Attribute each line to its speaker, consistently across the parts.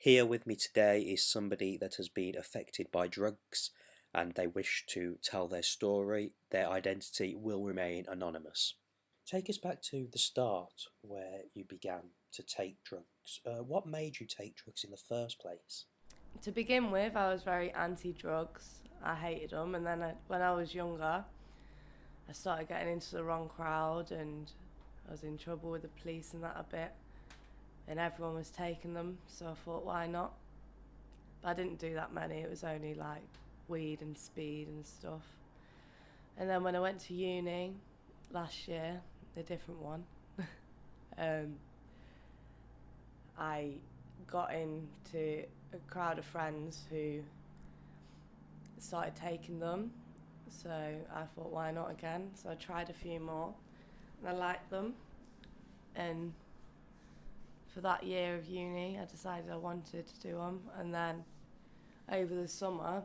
Speaker 1: Here with me today is somebody that has been affected by drugs and they wish to tell their story. Their identity will remain anonymous. Take us back to the start where you began to take drugs. What made you take drugs in the first place?
Speaker 2: To begin with, I was very anti-drugs. I hated them, and then when I was younger, I started getting into the wrong crowd, and I was in trouble with the police and that a bit, and everyone was taking them, so I thought, why not? But I didn't do that many. It was only like weed and speed and stuff. And then when I went to uni last year, a different one, I got into a crowd of friends who started taking them, so I thought, why not again? So I tried a few more and I liked them, and for that year of uni I decided I wanted to do them. And then over the summer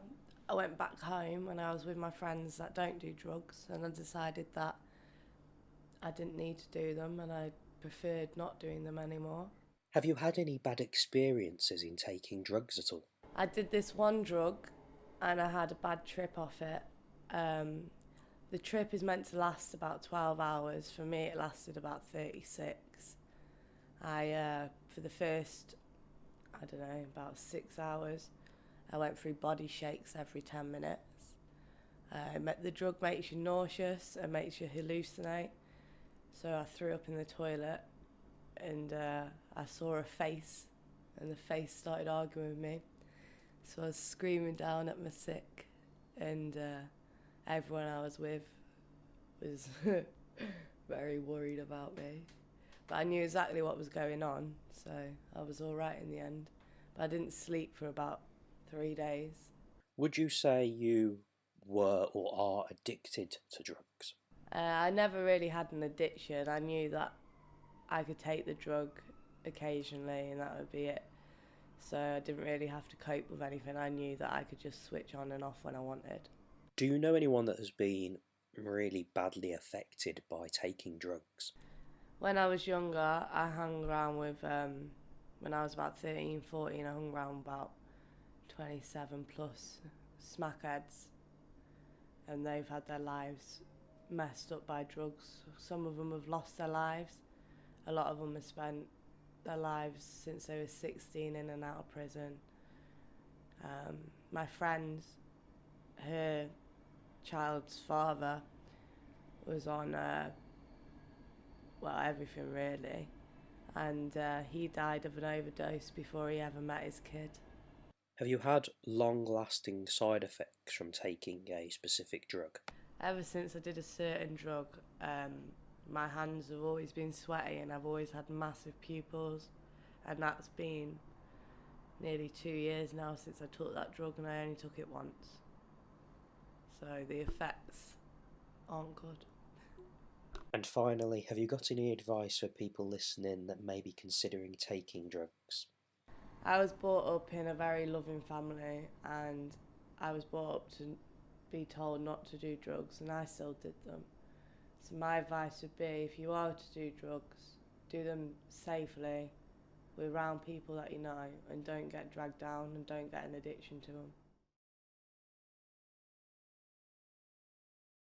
Speaker 2: I went back home and I was with my friends that don't do drugs, and I decided that I didn't need to do them and I preferred not doing them anymore.
Speaker 1: Have you had any bad experiences in taking drugs at all?
Speaker 2: I did this one drug and I had a bad trip off it. The trip is meant to last about 12 hours. For me, it lasted about 36. For the first, I don't know, about 6 hours, I went through body shakes every 10 minutes. The drug makes you nauseous and makes you hallucinate. So I threw up in the toilet and I saw a face, and the face started arguing with me. So I was screaming down at my sick, and everyone I was with was very worried about me. But I knew exactly what was going on, so I was all right in the end. But I didn't sleep for about 3 days.
Speaker 1: Would you say you were or are addicted to drugs?
Speaker 2: I never really had an addiction. I knew that I could take the drug occasionally and that would be it. So I didn't really have to cope with anything. I knew that I could just switch on and off when I wanted.
Speaker 1: Do you know anyone that has been really badly affected by taking drugs?
Speaker 2: When I was younger, I hung around with, when I was about 13, 14, I hung around about 27 plus smackheads, and they've had their lives messed up by drugs. Some of them have lost their lives. A lot of them have spent their lives since they were 16 in and out of prison. My friend, her child's father was on, everything really. And he died of an overdose before he ever met his kid.
Speaker 1: Have you had long-lasting side effects from taking a specific drug?
Speaker 2: Ever since I did a certain drug, my hands have always been sweaty and I've always had massive pupils, and that's been nearly 2 years now since I took that drug, and I only took it once. So the effects aren't good.
Speaker 1: And finally, have you got any advice for people listening that may be considering taking drugs?
Speaker 2: I was brought up in a very loving family, and I was brought up to be told not to do drugs, and I still did them. So my advice would be, if you are to do drugs, do them safely, with around people that you know, and don't get dragged down and don't get an addiction to them.